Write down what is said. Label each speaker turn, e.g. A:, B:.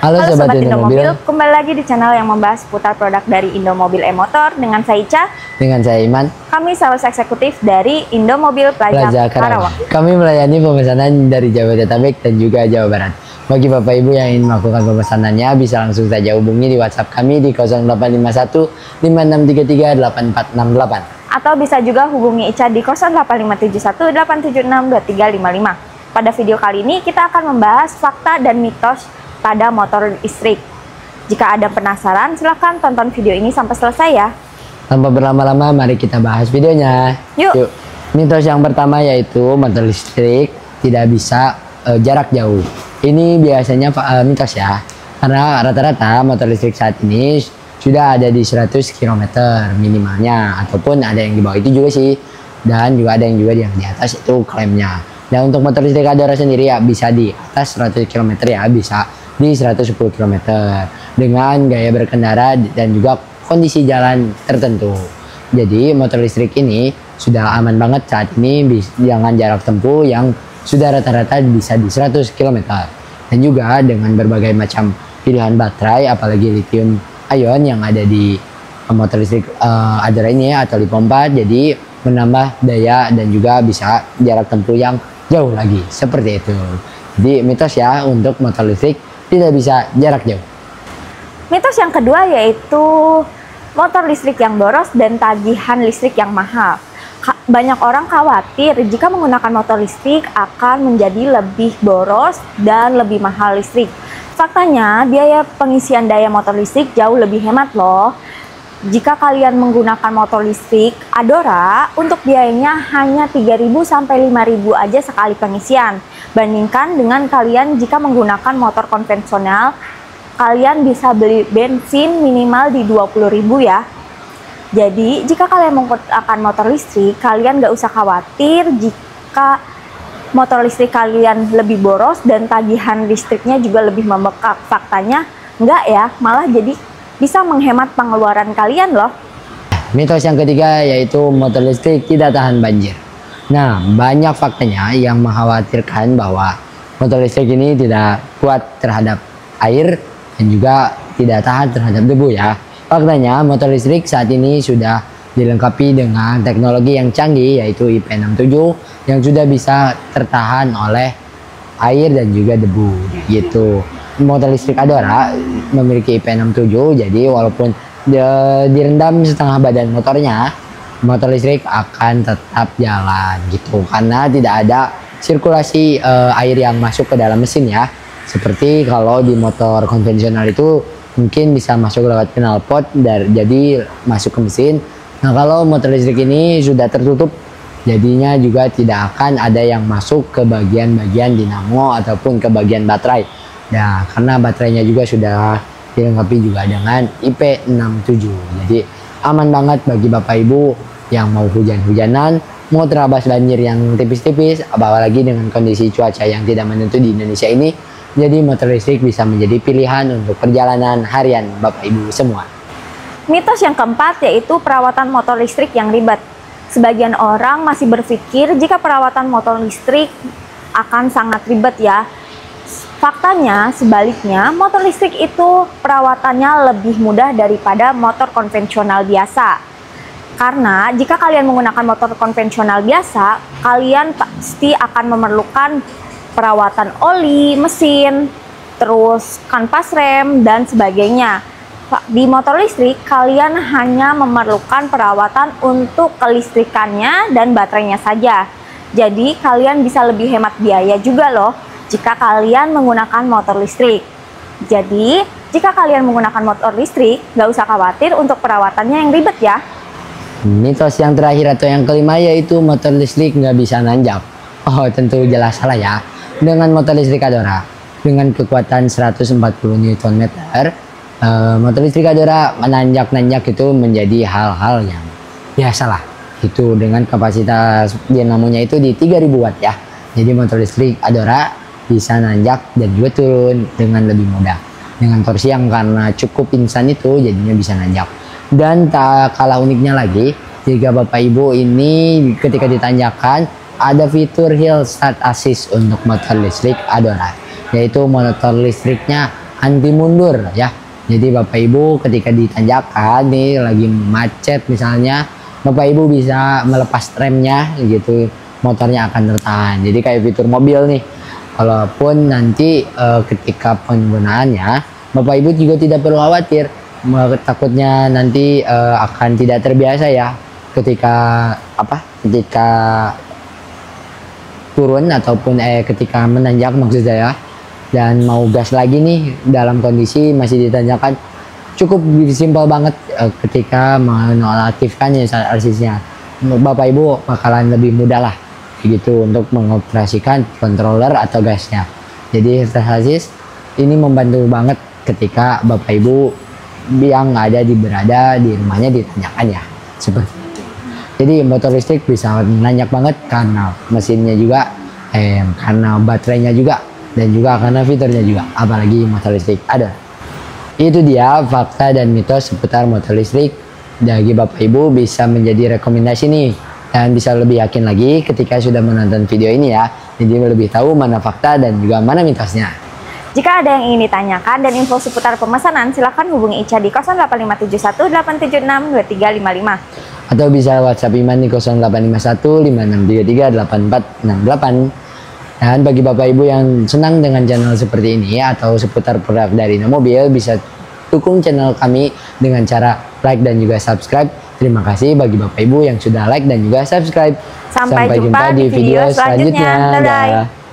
A: Halo Sobat Indomobil,
B: kembali lagi di channel yang membahas seputar produk dari Indomobil e-Motor dengan saya Ica.
A: Dengan saya Iman.
B: Kami sales eksekutif dari Indomobil Plaza Karawang.
A: Kami melayani pemesanan dari Jabodetabek dan juga Jawa Barat. Bagi Bapak Ibu yang ingin melakukan pemesanannya, bisa langsung saja hubungi di WhatsApp kami di 0851 5633 8468.
B: Atau bisa juga hubungi Ica di 08571 876 2355. Pada video kali ini kita akan membahas fakta dan mitos pada motor listrik. Jika ada penasaran, silahkan tonton video ini sampai selesai ya.
A: Tanpa berlama-lama, mari kita bahas videonya.
B: Yuk.
A: Mitos yang pertama yaitu motor listrik tidak bisa jarak jauh. Ini biasanya mitos ya, karena rata-rata motor listrik saat ini sudah ada di 100 km minimalnya, ataupun ada yang di bawah itu juga sih, dan juga ada yang juga yang di atas itu klaimnya. Dan untuk motor listrik Adora sendiri ya bisa di atas 100 km ya, bisa di 110 km dengan gaya berkendara dan juga kondisi jalan tertentu. Jadi motor listrik ini sudah aman banget saat ini dengan jarak tempuh yang sudah rata-rata bisa di 100 km. Dan juga dengan berbagai macam pilihan baterai, apalagi lithium ion yang ada di motor listrik Adora ini atau di pompa, jadi menambah daya dan juga bisa jarak tempuh yang jauh lagi, seperti itu. Jadi mitos ya untuk motor listrik tidak bisa jarak jauh.
B: Mitos yang kedua yaitu motor listrik yang boros dan tagihan listrik yang mahal. Banyak orang khawatir jika menggunakan motor listrik akan menjadi lebih boros dan lebih mahal listrik. Faktanya, biaya pengisian daya motor listrik jauh lebih hemat loh. Jika kalian menggunakan motor listrik Adora, untuk biayanya hanya 3.000 sampai 5.000 aja sekali pengisian. Bandingkan dengan kalian jika menggunakan motor konvensional, kalian bisa beli bensin minimal di 20.000 ya. Jadi, jika kalian menggunakan motor listrik, kalian gak usah khawatir jika motor listrik kalian lebih boros dan tagihan listriknya juga lebih membengkak. Faktanya enggak ya, malah jadi bisa menghemat pengeluaran kalian loh.
A: Mitos yang ketiga yaitu motor listrik tidak tahan banjir. Nah, banyak faktanya yang mengkhawatirkan bahwa motor listrik ini tidak kuat terhadap air dan juga tidak tahan terhadap debu ya. Faktanya motor listrik saat ini sudah dilengkapi dengan teknologi yang canggih yaitu IP67 yang sudah bisa tertahan oleh air dan juga debu gitu. Motor listrik Adora memiliki IP67, jadi walaupun direndam setengah badan motornya, motor listrik akan tetap jalan gitu, karena tidak ada sirkulasi air yang masuk ke dalam mesin ya. Seperti kalau di motor konvensional itu mungkin bisa masuk lewat knalpot jadi masuk ke mesin. Nah, kalau motor listrik ini sudah tertutup, jadinya juga tidak akan ada yang masuk ke bagian-bagian dinamo ataupun ke bagian baterai. Nah, karena baterainya juga sudah dilengkapi juga dengan IP67. Jadi aman banget bagi Bapak Ibu yang mau hujan-hujanan, mau terabas banjir yang tipis-tipis, apalagi dengan kondisi cuaca yang tidak menentu di Indonesia ini. Jadi motor listrik bisa menjadi pilihan untuk perjalanan harian Bapak Ibu semua.
B: Mitos yang keempat yaitu perawatan motor listrik yang ribet. Sebagian orang masih berpikir jika perawatan motor listrik akan sangat ribet ya. Faktanya sebaliknya, motor listrik itu perawatannya lebih mudah daripada motor konvensional biasa. Karena jika kalian menggunakan motor konvensional biasa, kalian pasti akan memerlukan perawatan oli, mesin, terus kanvas rem, dan sebagainya. Di motor listrik, kalian hanya memerlukan perawatan untuk kelistrikannya dan baterainya saja. Jadi, kalian bisa lebih hemat biaya juga loh jika kalian menggunakan motor listrik. Jadi, jika kalian menggunakan motor listrik, nggak usah khawatir untuk perawatannya yang ribet ya.
A: Mitos yang terakhir atau yang kelima yaitu motor listrik nggak bisa nanjak. Oh, tentu jelas salah ya. Dengan motor listrik Adora, dengan kekuatan 140 Nm, motor listrik Adora menanjak-nanjak itu menjadi hal-hal yang biasalah. Itu dengan kapasitas dinamonya itu di 3000 watt ya. Jadi motor listrik Adora bisa nanjak dan juga turun dengan lebih mudah. Dengan torsi yang karena cukup instan itu jadinya bisa nanjak. Dan tak kalah uniknya lagi, jika Bapak Ibu ini ketika ditanjakan ada fitur Hill Start Assist untuk motor listrik Adora. Yaitu motor listriknya anti mundur ya. Jadi Bapak Ibu ketika ditanjakan nih lagi macet misalnya, Bapak Ibu bisa melepas remnya gitu, motornya akan tertahan. Jadi kayak fitur mobil nih. Walaupun nanti ketika penggunaannya, Bapak Ibu juga tidak perlu khawatir. Takutnya nanti akan tidak terbiasa ya ketika ketika turun ataupun ketika menanjak maksud saya, dan mau gas lagi nih dalam kondisi masih ditanjakan. Cukup simpel banget ketika menonaktifkannya saat RCS-nya. Bapak Ibu bakalan lebih mudah lah gitu untuk mengoperasikan controller atau gasnya. Jadi RCS ini membantu banget ketika Bapak Ibu yang berada di rumahnya ditanyakan ya, seperti itu. Jadi motor listrik bisa nanjak banget karena mesinnya juga, karena baterainya juga, dan juga karena fiturnya juga, apalagi motor listrik ada. Itu dia fakta dan mitos seputar motor listrik. Bagi Bapak Ibu bisa menjadi rekomendasi nih, dan bisa lebih yakin lagi ketika sudah menonton video ini ya. Jadi lebih tahu mana fakta dan juga mana mitosnya.
B: Jika ada yang ingin ditanyakan dan info seputar pemesanan, silakan hubungi Ica di 0851 876 2355.
A: Atau bisa WhatsApp Iman di 0851 5633 8468. Dan bagi Bapak Ibu yang senang dengan channel seperti ini atau seputar produk dari Mobil, bisa dukung channel kami dengan cara like dan juga subscribe. Terima kasih bagi Bapak Ibu yang sudah like dan juga subscribe.
B: Sampai jumpa di video selanjutnya. Dadah.